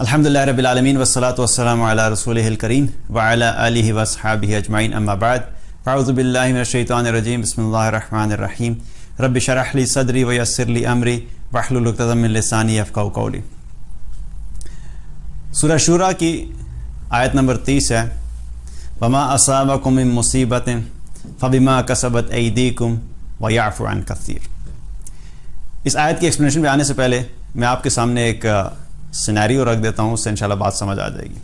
الحمدللہ رب العالمین والصلاة والسلام علی رسولہ الکریم وعلی آلہ واصحابہ اجمعین اما بعد اعوذ باللہ من الشیطان الرجیم بسم اللہ الرحمن الرحیم رب اشرح لی صدری ویسر لی امری واحلل عقدۃ من لسانی یفقہوا قولی۔ سورہ شورى کی آیت نمبر 30 ہے، وما اصابکم من مصیبۃ فبما کسبت ایدیکم ویعفو عن کثیر۔ اس آیت کی ایکسپلینیشن پہ آنے سے پہلے میں آپ کے سامنے ایک سینیریو رکھ دیتا ہوں، اس سے انشاءاللہ بات سمجھ آ جائے گی۔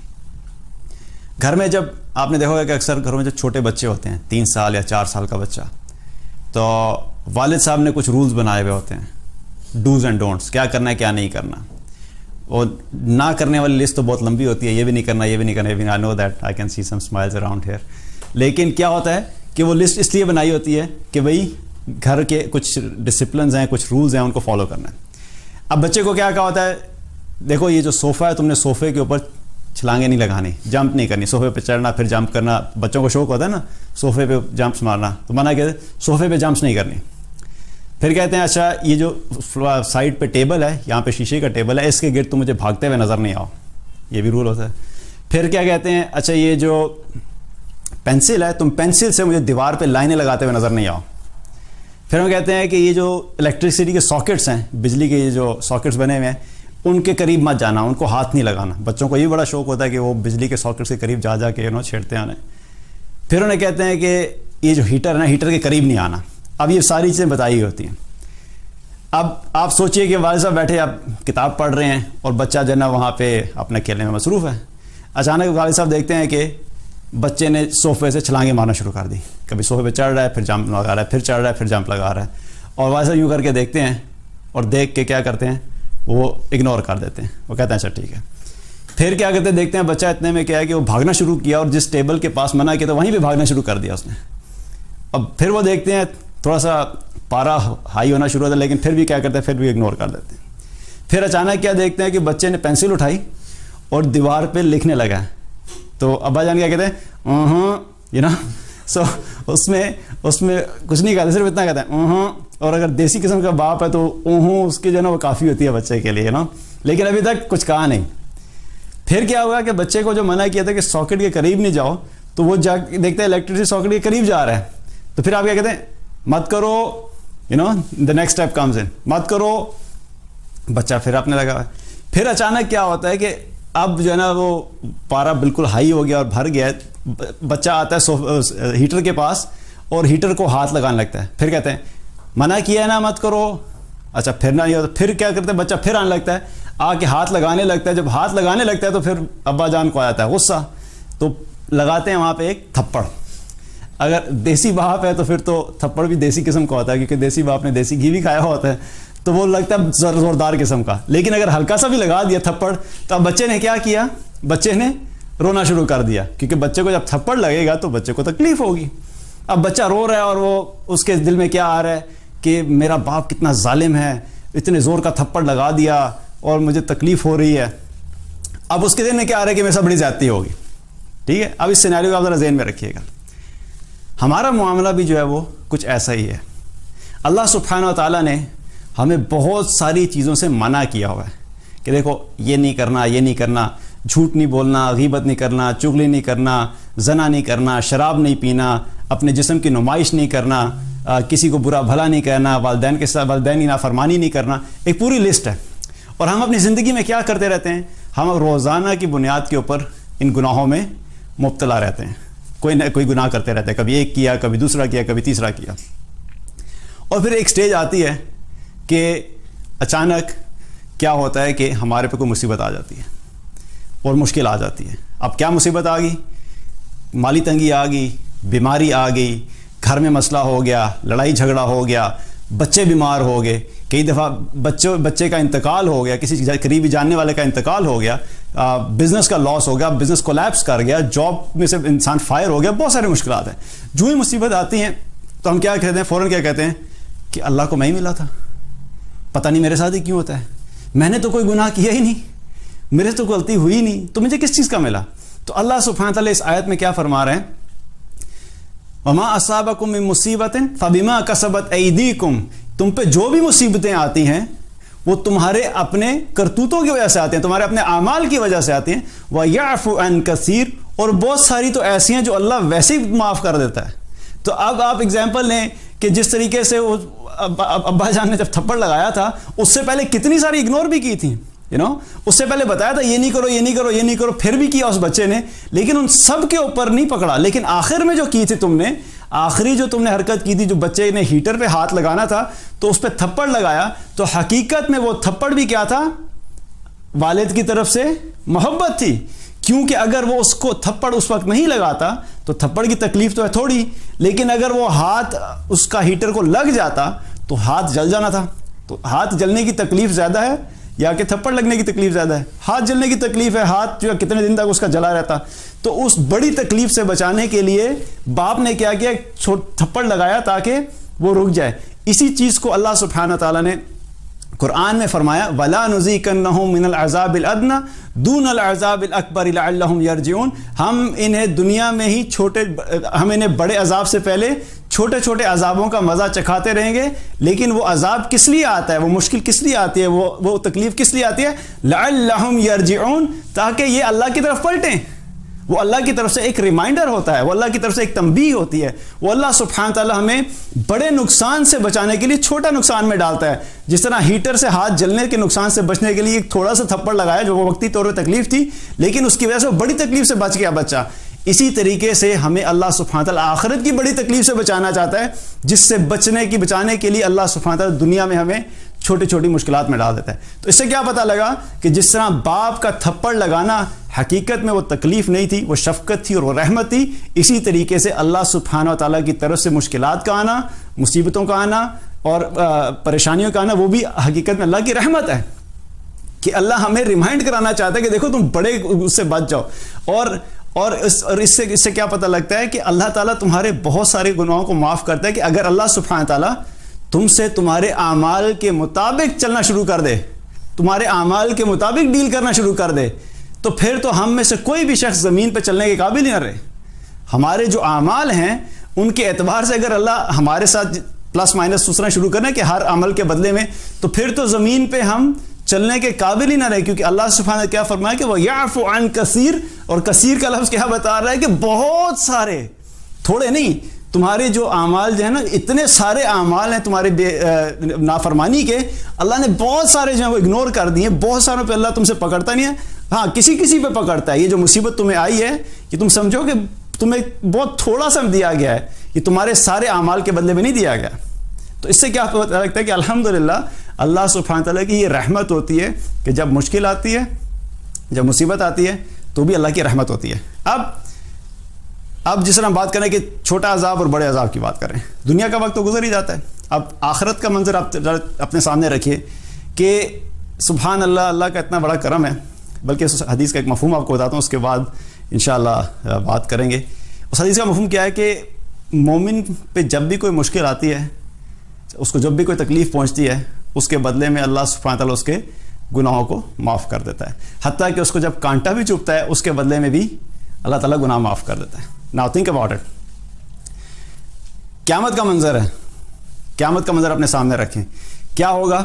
گھر میں جب آپ نے دیکھا ہوگا کہ اکثر گھروں میں جو چھوٹے بچے ہوتے ہیں، 3 سال یا 4 سال کا بچہ، تو والد صاحب نے کچھ رولز بنائے ہوئے ہوتے ہیں، ڈوز اینڈ ڈونٹس، کیا کرنا ہے کیا نہیں کرنا۔ اور نہ کرنے والی لسٹ تو بہت لمبی ہوتی ہے، یہ بھی نہیں کرنا، یہ بھی نہیں کرنا، I know that, I can see some smiles around here. لیکن کیا ہوتا ہے کہ وہ لسٹ اس لیے بنائی ہوتی ہے کہ بھئی گھر کے کچھ ڈسپلنز ہیں، کچھ رولز ہیں، ان کو فالو کرنا ہے۔ اب بچے کو کیا کہا ہوتا ہے، دیکھو یہ جو صوفہ ہے، تم نے صوفے کے اوپر چھلانگیں نہیں لگانی، جمپ نہیں کرنی، صوفے پہ چڑھنا پھر جمپ کرنا۔ بچوں کو شوق ہوتا ہے نا صوفے پہ جمپس مارنا، تو منع کہتے ہیں صوفے پہ جمپس نہیں کرنی۔ پھر کہتے ہیں اچھا یہ جو سائڈ پہ ٹیبل ہے، یہاں پہ شیشے کا ٹیبل ہے، اس کے گرد تم مجھے بھاگتے ہوئے نظر نہیں آؤ، یہ بھی رول ہوتا ہے۔ پھر کیا کہتے ہیں، اچھا یہ جو پینسل ہے، تم پینسل سے مجھے دیوار پہ لائنیں لگاتے ہوئے نظر نہیں آؤ۔ پھر ہم کہتے ہیں کہ یہ جو الیکٹرسٹی کے ساکٹس ہیں، بجلی کے یہ جو ساکٹس بنے ہوئے ہیں، ان کے قریب مت جانا، ان کو ہاتھ نہیں لگانا۔ بچوں کو یہ بڑا شوق ہوتا ہے کہ وہ بجلی کے ساکٹس کے قریب جا جا کے چھیڑتے آنے۔ پھر انہیں کہتے ہیں کہ یہ جو ہیٹر ہے نا، ہیٹر کے قریب نہیں آنا۔ اب یہ ساری چیزیں بتائی ہوتی ہیں۔ اب آپ سوچئے کہ والد صاحب بیٹھے آپ کتاب پڑھ رہے ہیں اور بچہ جو ہے نا وہاں پہ اپنے کھیلنے میں مصروف ہے۔ اچانک والد صاحب دیکھتے ہیں کہ بچے نے صوفے سے چھلانگیں مارنا شروع کر دی، کبھی صوفے پہ چڑھ رہا ہے، پھر جمپ لگا رہا ہے، پھر چڑھ رہا ہے، پھر جمپ لگا رہا ہے۔ اور والد صاحب یوں کر کے دیکھتے ہیں اور دیکھ کے کیا کرتے ہیں، وہ اگنور کر دیتے ہیں، وہ کہتے ہیں اچھا ٹھیک ہے۔ پھر کیا کرتے ہیں، دیکھتے ہیں بچہ اتنے میں کیا ہے کہ وہ بھاگنا شروع کیا، اور جس ٹیبل کے پاس منع کیا تو وہیں پہ بھاگنا شروع کر دیا اس نے۔ اب پھر وہ دیکھتے ہیں تھوڑا سا پارا ہائی ہونا شروع ہوتا ہے، لیکن پھر بھی کیا کرتے ہیں، پھر بھی اگنور کر دیتے ہیں۔ پھر اچانک کیا دیکھتے ہیں کہ بچے نے پینسل اٹھائی اور دیوار پہ لکھنے لگا ہے، تو ابا جان کیا کہتے ہیں سو اس میں کچھ نہیں کہتے، صرف اتنا کہتے ہیں اور اگر دیسی قسم کا باپ ہے تو اس کی جو ہے نا وہ کافی ہوتی ہے بچے کے لیے لیکن ابھی تک کچھ کہا نہیں۔ پھر کیا ہوا کہ بچے کو جو منع کیا تھا کہ ساکٹ کے قریب نہیں جاؤ، تو وہ جا دیکھتے ہیں الیکٹرسٹی ساکٹ کے قریب جا رہا ہے، تو پھر آپ کیا کہتے ہیں، مت کرو، the next step comes in، مت کرو، بچہ پھر اپنے لگا۔ پھر اچانک کیا ہوتا ہے کہ اب جو ہے نا وہ پارا بالکل ہائی ہو گیا اور بھر گیا، بچہ آتا ہے ہیٹر کے پاس اور ہیٹر کو ہاتھ لگانے لگتا ہے۔ پھر کہتے ہیں منع کیا ہے نا مت کرو، اچھا پھر نہ ہوتا، پھر کیا کرتے ہیں، بچہ پھر آنے لگتا ہے، آ کے ہاتھ لگانے لگتا ہے۔ جب ہاتھ لگانے لگتا ہے تو پھر ابا جان کو آ جاتا ہے غصہ، تو لگاتے ہیں وہاں پہ ایک تھپڑ۔ اگر دیسی باپ ہے تو پھر تو تھپڑ بھی دیسی قسم کا ہوتا ہے، کیونکہ دیسی باپ نے دیسی گھی بھی کھایا ہوتا ہے، تو وہ لگتا ہے زوردار قسم کا۔ لیکن اگر ہلکا سا بھی لگا دیا تھپڑ، تو اب بچے نے کیا کیا، بچے نے رونا شروع کر دیا، کیونکہ بچے کو جب تھپڑ لگے گا تو بچے کو تکلیف ہوگی۔ اب بچہ رو رہا ہے اور وہ اس کے دل میں کیا آ رہا ہے کہ میرا باپ کتنا ظالم ہے، اتنے زور کا تھپڑ لگا دیا اور مجھے تکلیف ہو رہی ہے۔ اب اس کے دل میں کیا آ رہا ہے کہ میرے سے بڑی زیادتی ہوگی۔ ٹھیک ہے، اب اس سینیریو کو آپ ذرا ذہن میں رکھیے گا۔ ہمارا معاملہ بھی جو ہے وہ کچھ ایسا ہی ہے۔ اللہ سبحانہ و تعالیٰ نے ہمیں بہت ساری چیزوں سے منع کیا ہوا ہے کہ دیکھو یہ نہیں کرنا، یہ نہیں کرنا، جھوٹ نہیں بولنا، غیبت نہیں کرنا، چغلی نہیں کرنا، زنا نہیں کرنا، شراب نہیں پینا، اپنے جسم کی نمائش نہیں کرنا، کسی کو برا بھلا نہیں کہنا، والدین کے ساتھ والدین کی نافرمانی نہیں کرنا، ایک پوری لسٹ ہے۔ اور ہم اپنی زندگی میں کیا کرتے رہتے ہیں، ہم روزانہ کی بنیاد کے اوپر ان گناہوں میں مبتلا رہتے ہیں، کوئی نہ کوئی گناہ کرتے رہتے ہیں، کبھی ایک کیا، کبھی دوسرا کیا، کبھی تیسرا کیا۔ اور پھر ایک سٹیج آتی ہے کہ اچانک کیا ہوتا ہے کہ ہمارے پہ کوئی مصیبت آ جاتی ہے اور مشکل آ جاتی ہے۔ اب کیا مصیبت آ گئی، مالی تنگی آ گئی، بیماری آ گئی، گھر میں مسئلہ ہو گیا، لڑائی جھگڑا ہو گیا، بچے بیمار ہو گئے، کئی دفعہ بچے کا انتقال ہو گیا، کسی قریبی جاننے والے کا انتقال ہو گیا، بزنس کا لاس ہو گیا، بزنس کولیپس کر گیا، جاب میں سے انسان فائر ہو گیا، بہت سارے مشکلات ہیں۔ جو ہی مصیبت آتی ہیں تو ہم کیا کہتے ہیں، فوراً کیا کہتے ہیں کہ اللہ کو میں ہی ملا تھا، پتہ نہیں میرے ساتھ ہی کیوں ہوتا ہے، میں نے تو کوئی گناہ کیا ہی نہیں، میرے تو غلطی ہوئی نہیں، تو مجھے کس چیز کا ملا۔ تو اللہ سبحانہ تعالیٰ اس آیت میں کیا فرما رہے ہیں، وما اصابکم من مصیبت فبما کسبت ایدیکم، تم پہ جو بھی مصیبتیں آتی ہیں وہ تمہارے اپنے کرتوتوں کی وجہ سے آتے ہیں، تمہارے اپنے اعمال کی وجہ سے آتے ہیں. وَيَعْفُ عَنْ كَثِيرٌ، اور بہت ساری تو ایسی ہیں جو اللہ ویسے ہی معاف کر دیتا ہے. تو اب آپ اگزامپل لیں کہ جس طریقے سے وہ ابا جان نے جب تھپڑ لگایا تھا، اس سے پہلے کتنی ساری اگنور بھی کی تھیں، اس سے پہلے بتایا تھا یہ نہیں کرو یہ نہیں کرو یہ نہیں کرو، پھر بھی کیا اس بچے نے، لیکن ان سب کے اوپر نہیں پکڑا. لیکن آخر میں جو کی تھی تم نے، آخری جو تم نے حرکت کی تھی، جو بچے نے ہیٹر پہ ہاتھ لگانا تھا تو اس پہ تھپڑ لگایا، تو حقیقت میں وہ تھپڑ بھی کیا تھا؟ والد کی طرف سے محبت تھی. کیونکہ اگر وہ اس کو تھپڑ اس وقت نہیں لگاتا تو تھپڑ کی تکلیف تو ہے تھوڑی، لیکن اگر وہ ہاتھ اس کا ہیٹر کو لگ جاتا تو ہاتھ جل جانا تھا. تو ہاتھ جلنے کی تکلیف زیادہ ہے یا کہ تھپڑ لگنے کی تکلیف زیادہ ہے؟ ہاتھ جلنے کی تکلیف ہے. ہاتھ جو ہے کتنے دن تک اس کا جلا رہتا. تو اس بڑی تکلیف سے بچانے کے لیے باپ نے کیا کیا؟ تھپڑ لگایا تاکہ وہ رک جائے. اسی چیز کو اللہ سبحانہ تعالیٰ نے قرآن میں فرمایا وَلَا نُذِيقَنَّهُم مِّنَ الْعَذَابِ الْأَدْنَىٰ دُونَ الْعَذَابِ الْأَكْبَرِ لَعَلَّهُمْ يَرْجِعُونَ. ہم انہیں دنیا میں ہی ہم انہیں بڑے عذاب سے پہلے چھوٹے چھوٹے عذابوں کا مزہ چکھاتے رہیں گے. لیکن وہ عذاب کس لیے آتا ہے، وہ مشکل کس لیے آتی ہے، وہ تکلیف کس لیے آتی ہے؟ لَعَلَّهُمْ يَرْجِعُونَ، تاکہ یہ اللہ کی طرف پلٹیں. وہ اللہ کی طرف سے ایک ریمائنڈر ہوتا ہے، وہ اللہ کی طرف سے ایک تنبیہ ہوتی ہے. وہ اللہ سبحانہ تعالیٰ ہمیں بڑے نقصان سے بچانے کے لیے چھوٹا نقصان میں ڈالتا ہے. جس طرح ہیٹر سے ہاتھ جلنے کے نقصان سے بچنے کے لیے ایک تھوڑا سا تھپڑ لگایا جو وہ وقتی طور پہ تکلیف تھی، لیکن اس کی وجہ سے وہ بڑی تکلیف سے بچ گیا بچہ. اسی طریقے سے ہمیں اللہ سبحانہ تعالیٰ آخرت کی بڑی تکلیف سے بچانا چاہتا ہے، جس سے بچانے کے لیے اللہ سبحانہ تعالیٰ دنیا میں ہمیں چھوٹی چھوٹی مشکلات میں ڈال دیتا ہے. تو اس سے کیا پتہ لگا کہ جس طرح باپ کا تھپڑ لگانا حقیقت میں وہ تکلیف نہیں تھی، وہ شفقت تھی اور وہ رحمت تھی. اسی طریقے سے اللہ سبحانہ تعالیٰ کی طرف سے مشکلات کا آنا، مصیبتوں کا آنا اور پریشانیوں کا آنا، وہ بھی حقیقت میں اللہ کی رحمت ہے کہ اللہ ہمیں ریمائنڈ کرانا چاہتا ہے کہ دیکھو تم بڑے اس سے بچ جاؤ. اور اس سے کیا پتہ لگتا ہے کہ اللہ تعالیٰ تمہارے بہت سارے گناہوں کو معاف کرتا ہے کہ اگر اللہ سبحانہ تعالیٰ تم سے تمہارے اعمال کے مطابق چلنا شروع کر دے، تمہارے اعمال کے مطابق ڈیل کرنا شروع کر دے، تو پھر تو ہم میں سے کوئی بھی شخص زمین پہ چلنے کے قابل ہی نہ رہے. ہمارے جو اعمال ہیں ان کے اعتبار سے اگر اللہ ہمارے ساتھ پلس مائنس سوچنا شروع کرنا کہ ہر عمل کے بدلے میں، تو پھر تو زمین پہ ہم چلنے کے قابل ہی نہ رہے. کیونکہ اللہ سبحانہ نے کیا فرمایا کہ وہ یعفو عن کثیر، اور کثیر کا لفظ کیا بتا رہا ہے کہ بہت سارے، تھوڑے نہیں. تمہارے جو اعمال جو ہے نا، اتنے سارے اعمال ہیں تمہارے نافرمانی کے، اللہ نے بہت سارے جو ہیں وہ اگنور کر دیے. بہت ساروں پہ اللہ تم سے پکڑتا نہیں ہے، ہاں کسی پہ پکڑتا ہے. یہ جو مصیبت تمہیں آئی ہے یہ تم سمجھو کہ تمہیں بہت تھوڑا سا دیا گیا ہے، یہ تمہارے سارے اعمال کے بدلے میں نہیں دیا گیا. تو اس سے کیا پتہ لگتا ہے کہ الحمدللہ اللہ سبحانہ تعالیٰ کی یہ رحمت ہوتی ہے کہ جب مشکل آتی ہے، جب مصیبت آتی ہے تو بھی اللہ کی رحمت ہوتی ہے. اب جس طرح بات کریں کہ چھوٹا عذاب اور بڑے عذاب کی بات کریں، دنیا کا وقت تو گزر ہی جاتا ہے. اب آخرت کا منظر آپ اپنے سامنے رکھیے کہ سبحان اللہ، اللہ کا اتنا بڑا کرم ہے. بلکہ اس حدیث کا ایک مفہوم آپ کو بتاتا ہوں، اس کے بعد انشاءاللہ بات کریں گے. اس حدیث کا مفہوم کیا ہے کہ مومن پہ جب بھی کوئی مشکل آتی ہے، اس کو جب بھی کوئی تکلیف پہنچتی ہے، اس کے بدلے میں اللہ سبحانہ تعالیٰ اس کے گناہوں کو معاف کر دیتا ہے. حتیٰ کہ اس کو جب کانٹا بھی چبھتا ہے، اس کے بدلے میں بھی اللہ تعالیٰ گناہ معاف کر دیتا ہے. Now think about it. قیامت کا منظر ہے، قیامت کا منظر اپنے سامنے رکھیں. کیا ہوگا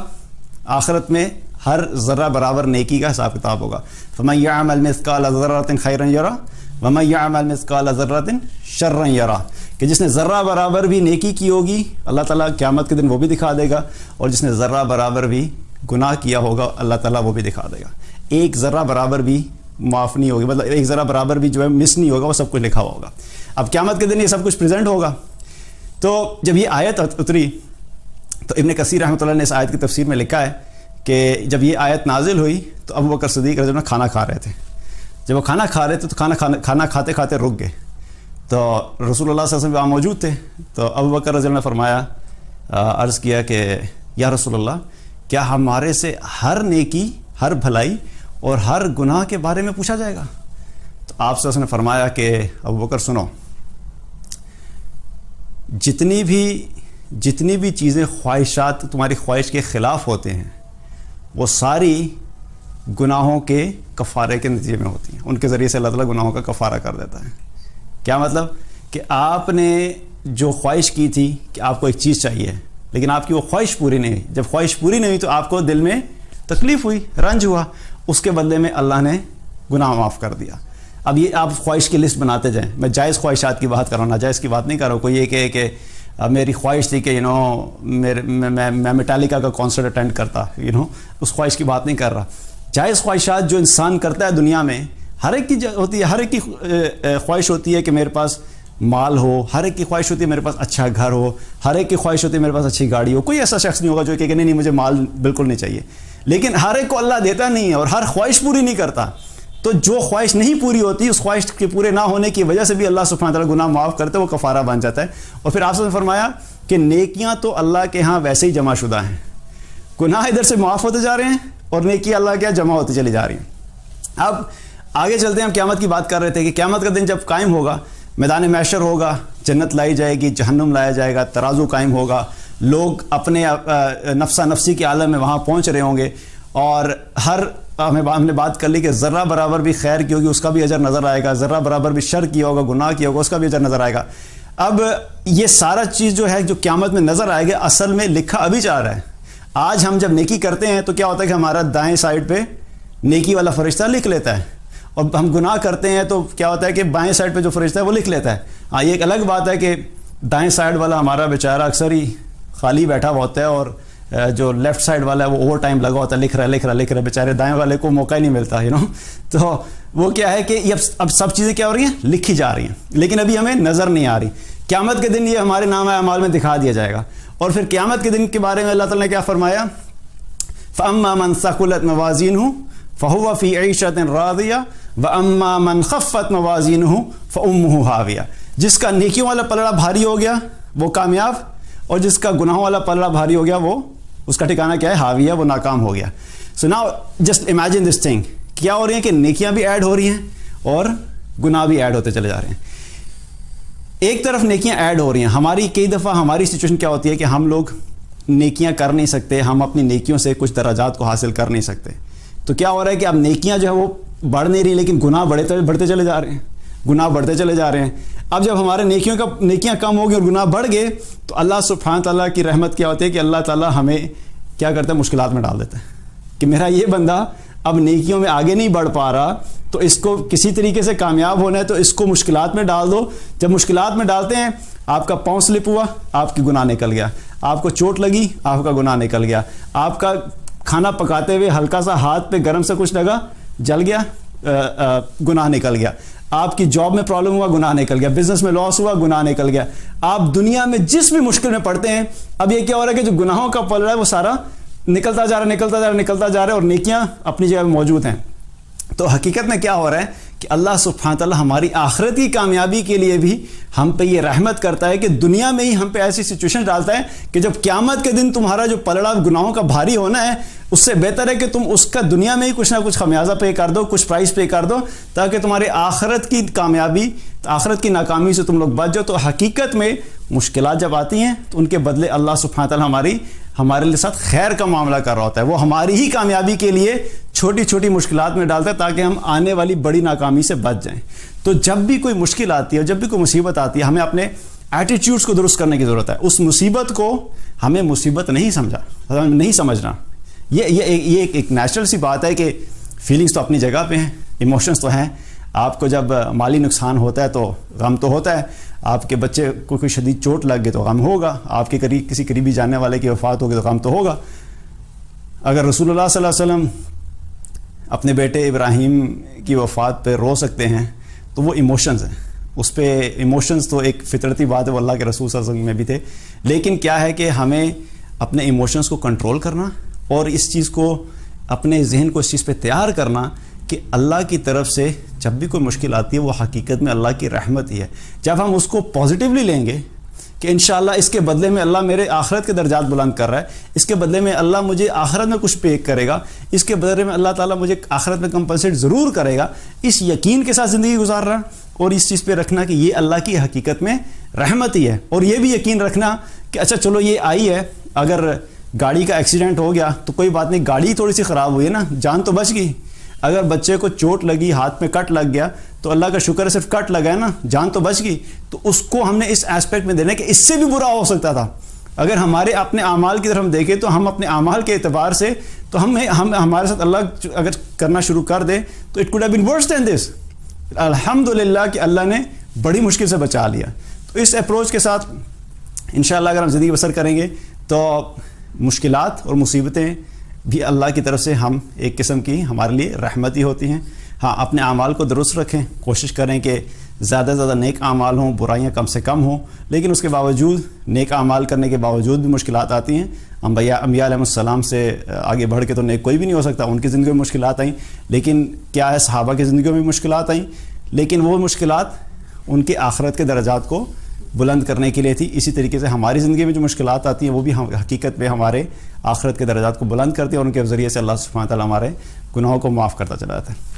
آخرت میں؟ ہر ذرہ برابر نیکی کا حساب کتاب ہوگا. فَمَن يَعْمَلْ مِثْقَالَ ذَرَّةٍ خَيْرًا يَرَهُ وَمَن يَعْمَلْ مِثْقَالَ ذَرَّةٍ شَرًّا يَرَهُ، کہ جس نے ذرہ برابر بھی نیکی کی ہوگی اللہ تعالیٰ قیامت کے دن وہ بھی دکھا دے گا، اور جس نے ذرہ برابر بھی گناہ کیا ہوگا اللہ تعالیٰ وہ بھی دکھا دے گا. ایک ذرہ برابر بھی معاف نہیں ہوگی، مطلب ایک ذرہ برابر بھی جو ہے مس نہیں ہوگا، وہ سب کچھ لکھا ہوگا. اب قیامت کے دن یہ سب کچھ پریزنٹ ہوگا. تو جب یہ آیت اتری تو ابن کثیر رحمۃ اللہ نے اس آیت کی تفسیر میں لکھا ہے کہ جب یہ آیت نازل ہوئی تو ابو بکر صدیق رضی اللہ عنہ کھانا کھا رہے تھے. جب وہ کھانا کھا رہے تھے تو کھانا کھاتے کھاتے رک گئے. تو رسول اللہ صلی اللہ علیہ وسلم وہاں موجود تھے. تو ابو بکر رضی اللہ عنہ نے فرمایا، عرض کیا کہ یا رسول اللہ، کیا ہمارے سے ہر نیکی، ہر بھلائی اور ہر گناہ کے بارے میں پوچھا جائے گا؟ تو آپ صلی اللہ علیہ وسلم نے فرمایا کہ ابو بکر سنو، جتنی بھی چیزیں خواہشات تمہاری خواہش کے خلاف ہوتے ہیں وہ ساری گناہوں کے کفارے کے نتیجے میں ہوتی ہیں. ان کے ذریعے سے اللہ تعالیٰ گناہوں کا کفارہ کر دیتا ہے. کیا مطلب؟ کہ آپ نے جو خواہش کی تھی کہ آپ کو ایک چیز چاہیے، لیکن آپ کی وہ خواہش پوری نہیں ہوئی. جب خواہش پوری نہیں ہوئی تو آپ کو دل میں تکلیف ہوئی، رنج ہوا، اس کے بدلے میں اللہ نے گناہ معاف کر دیا۔ اب یہ آپ خواہش کی لسٹ بناتے جائیں، میں جائز خواہشات کی بات کر رہا ہوں، ناجائز کی بات نہیں کر رہا ہوں۔ کوئی یہ کہے کہ میری خواہش تھی کہ میں میٹالیکا کا کانسرٹ اٹینڈ کرتا، اس خواہش کی بات نہیں کر رہا۔ جائز خواہشات جو انسان کرتا ہے دنیا میں، ہر ایک کی ہوتی ہے، ہر ایک کی خواہش ہوتی ہے کہ میرے پاس مال ہو، ہر ایک کی خواہش ہوتی ہے میرے پاس اچھا گھر ہو، ہر ایک کی خواہش ہوتی ہے میرے پاس اچھی گاڑی ہو۔ کوئی ایسا شخص نہیں ہوگا جو کہ نہیں مجھے مال بالکل نہیں چاہیے، لیکن ہر ایک کو اللہ دیتا نہیں ہے اور ہر خواہش پوری نہیں کرتا۔ تو جو خواہش نہیں پوری ہوتی، اس خواہش کے پورے نہ ہونے کی وجہ سے بھی اللہ سبحانہ وتعالیٰ گناہ معاف کرتے، وہ کفارہ بن جاتا ہے۔ اور پھر آپ نے فرمایا کہ نیکیاں تو اللہ کے ہاں ویسے ہی جمع شدہ ہیں، گناہ ادھر سے معاف ہوتے جا رہے ہیں اور نیکی اللہ کے ہاں جمع ہوتی چلی جا رہی ہیں۔ اب آگے چلتے ہیں، ہم قیامت کی بات کر رہے تھے کہ قیامت کا دن جب قائم ہوگا، میدان محشر ہوگا، جنت لائی جائے گی، جہنم لایا جائے گا، ترازو قائم ہوگا، لوگ اپنے نفسا نفسی کے عالم میں وہاں پہنچ رہے ہوں گے، اور ہم نے بات کر لی کہ ذرہ برابر بھی خیر کی ہوگی اس کا بھی اجر نظر آئے گا، ذرہ برابر بھی شر کیا ہوگا، گناہ کیا ہوگا، اس کا بھی اجر نظر آئے گا۔ اب یہ سارا چیز جو ہے جو قیامت میں نظر آئے گا، اصل میں لکھا ابھی جا رہا ہے۔ آج ہم جب نیکی کرتے ہیں تو کیا ہوتا ہے کہ ہمارا دائیں سائڈ پہ نیکی والا فرشتہ لکھ لیتا ہے، اور ہم گناہ کرتے ہیں تو کیا ہوتا ہے کہ بائیں سائڈ پہ جو فرشتہ ہے وہ لکھ لیتا ہے۔ ہاں، یہ ایک الگ بات ہے کہ دائیں سائڈ والا ہمارا بیچارہ اکثر ہی خالی بیٹھا ہوا ہوتا ہے، اور جو لیفٹ سائڈ والا ہے وہ اوور ٹائم لگا ہوتا ہے، لکھ رہا ہے، بیچارے دائیں والے کو موقع ہی نہیں ملتا، تو وہ کیا ہے کہ اب سب چیزیں کیا ہو رہی ہیں، لکھی جا رہی ہیں، لیکن ابھی ہمیں نظر نہیں آ رہی۔ قیامت کے دن یہ ہمارے نامہ اعمال میں دکھا دیا جائے گا۔ اور پھر قیامت کے دن کے بارے میں اللہ تعالیٰ نے کیا فرمایا؟ فَأَمَّا مَنْ ثَقُلَتْ مَوَازِينُهُ فَهُوَ فِي عِيشَةٍ رَاضِيَةٍ وَأَمَّا مَنْ خَفَّتْ مَوَازِينُهُ فَأُمُّهُ هَاوِيَةٌ۔ جس کا نیکیوں والا پلڑا بھاری ہو گیا وہ کامیاب، اور جس کا گناہوں والا پلڑا بھاری ہو گیا وہ اس کا ٹھکانہ کیا ہے؟ ہاویہ، وہ ناکام ہو گیا۔ So now just imagine this thing, کیا ہو رہی ہیں کہ نیکیاں بھی ایڈ ہو رہی ہیں اور گناہ بھی ایڈ ہوتے چلے جا رہے ہیں۔ ایک طرف نیکیاں ایڈ ہو رہی ہیں، ہماری کئی دفعہ ہماری سچویشن کیا ہوتی ہے کہ ہم لوگ نیکیاں کر نہیں سکتے، ہم اپنی نیکیوں سے کچھ درجات کو حاصل کر نہیں سکتے۔ تو کیا ہو رہا ہے کہ اب نیکیاں جو ہے وہ بڑھ نہیں رہی، لیکن گناہ بڑھتے چلے جا رہے ہیں، گناہ بڑھتے چلے جا رہے ہیں۔ اب جب ہمارے نیکیاں کم ہو گئی اور گناہ بڑھ گئے تو اللہ سبحانہ تعالیٰ کی رحمت کیا ہوتی ہے کہ اللہ تعالیٰ ہمیں کیا کرتا ہے؟ مشکلات میں ڈال دیتا ہے کہ میرا یہ بندہ اب نیکیوں میں آگے نہیں بڑھ پا رہا، تو اس کو کسی طریقے سے کامیاب ہونا ہے تو اس کو مشکلات میں ڈال دو۔ جب مشکلات میں ڈالتے ہیں، آپ کا پاؤں سلپ ہوا، آپ کی گناہ نکل گیا، آپ کو چوٹ لگی، آپ کا گناہ نکل گیا، آپ کا کھانا پکاتے ہوئے ہلکا سا ہاتھ پہ گرم سے کچھ لگا، جل گیا، گناہ نکل گیا، آپ کی جاب میں پرابلم ہوا، گناہ نکل گیا، بزنس میں لاس ہوا، گناہ نکل گیا۔ آپ دنیا میں جس بھی مشکل میں پڑتے ہیں، اب یہ کیا ہو رہا ہے کہ جو گناہوں کا پلڑا ہے وہ سارا نکلتا جا رہا ہے، اور نیکیاں اپنی جگہ موجود ہیں۔ تو حقیقت میں کیا ہو رہا ہے کہ اللہ سبحانہ تعالیٰ ہماری آخرت کی کامیابی کے لیے بھی ہم پہ یہ رحمت کرتا ہے کہ دنیا میں ہی ہم پہ ایسی سچویشن ڈالتا ہے کہ جب قیامت کے دن تمہارا جو پلڑا گناہوں کا بھاری ہونا ہے، اس سے بہتر ہے کہ تم اس کا دنیا میں ہی کچھ نہ کچھ خمیازہ پے کر دو، کچھ پرائز پے کر دو، تاکہ تمہارے آخرت کی کامیابی، آخرت کی ناکامی سے تم لوگ بچ جاؤ۔ تو حقیقت میں مشکلات جب آتی ہیں تو ان کے بدلے اللہ سبحانہ تعالیٰ ہمارے لیے ساتھ خیر کا معاملہ کر رہا ہوتا ہے، وہ ہماری ہی کامیابی کے لیے چھوٹی چھوٹی مشکلات میں ڈالتا ہے تاکہ ہم آنے والی بڑی ناکامی سے بچ جائیں۔ تو جب بھی کوئی مشکل آتی ہے، جب بھی کوئی مصیبت آتی ہے، ہمیں اپنے ایٹیٹیوڈز کو درست کرنے کی ضرورت ہے۔ اس مصیبت کو ہمیں مصیبت نہیں سمجھنا۔ یہ ایک نیچرل سی بات ہے کہ فیلنگز تو اپنی جگہ پہ ہیں، ایموشنز تو ہیں۔ آپ کو جب مالی نقصان ہوتا ہے تو غم تو ہوتا ہے، آپ کے بچے کو کوئی شدید چوٹ لگ گئی تو غم ہوگا، آپ کے کسی قریبی جاننے والے کی وفات ہوگی تو غم تو ہوگا۔ اگر رسول اللہ صلی اللہ علیہ وسلم اپنے بیٹے ابراہیم کی وفات پہ رو سکتے ہیں تو وہ ایموشنز ہیں، اس پہ ایموشنز تو ایک فطرتی بات ہے، وہ اللہ کے رسول صلی اللہ علیہ وسلم میں بھی تھے۔ لیکن کیا ہے کہ ہمیں اپنے ایموشنز کو کنٹرول کرنا اور اس چیز کو، اپنے ذہن کو اس چیز پہ تیار کرنا کہ اللہ کی طرف سے جب بھی کوئی مشکل آتی ہے وہ حقیقت میں اللہ کی رحمت ہی ہے۔ جب ہم اس کو پازیٹیولی لیں گے کہ انشاءاللہ اس کے بدلے میں اللہ میرے آخرت کے درجات بلند کر رہا ہے، اس کے بدلے میں اللہ مجھے آخرت میں کچھ پے کرے گا، اس کے بدلے میں اللہ تعالیٰ مجھے آخرت میں کمپنسیٹ ضرور کرے گا، اس یقین کے ساتھ زندگی گزار رہا اور اس چیز پہ رکھنا کہ یہ اللہ کی حقیقت میں رحمت ہی ہے، اور یہ بھی یقین رکھنا کہ اچھا چلو یہ آئی ہے، اگر گاڑی کا ایکسیڈنٹ ہو گیا تو کوئی بات نہیں، گاڑی تھوڑی سی خراب ہوئی ہے نا، جان تو بچ گئی۔ اگر بچے کو چوٹ لگی، ہاتھ میں کٹ لگ گیا تو اللہ کا شکر ہے صرف کٹ لگا ہے نا، جان تو بچ گئی۔ تو اس کو ہم نے اس ایسپیکٹ میں دینا کہ اس سے بھی برا ہو سکتا تھا، اگر ہمارے اپنے اعمال کی طرف ہم دیکھیں تو ہم اپنے اعمال کے اعتبار سے تو ہم ہمارے ساتھ اللہ اگر کرنا شروع کر دے تو اٹ کوڈ ہیو بین ورس دین دس. الحمدللہ کہ اللہ نے بڑی مشکل سے بچا لیا. تو اس اپروچ کے ساتھ انشاءاللہ اگر ہم زندگی بسر کریں گے تو مشکلات اور مصیبتیں بھی اللہ کی طرف سے ہم ایک قسم کی ہمارے لیے رحمت ہی ہوتی ہیں. ہاں اپنے اعمال کو درست رکھیں, کوشش کریں کہ زیادہ سے زیادہ نیک اعمال ہوں, برائیاں کم سے کم ہوں, لیکن اس کے باوجود نیک اعمال کرنے کے باوجود بھی مشکلات آتی ہیں. انبیاء علیہ السلام سے آگے بڑھ کے تو نیک کوئی بھی نہیں ہو سکتا, ان کی زندگیوں میں مشکلات آئیں, لیکن کیا ہے صحابہ کی زندگیوں میں مشکلات آئیں, لیکن وہ مشکلات ان کی آخرت کے درجات کو بلند کرنے کے لیے تھی. اسی طریقے سے ہماری زندگی میں جو مشکلات آتی ہیں وہ بھی حقیقت میں ہمارے آخرت کے درجات کو بلند کرتی ہیں اور ان کے ذریعے سے اللہ سبحانہ و تعالیٰ ہمارے گناہوں کو معاف کرتا چلا جاتا ہے.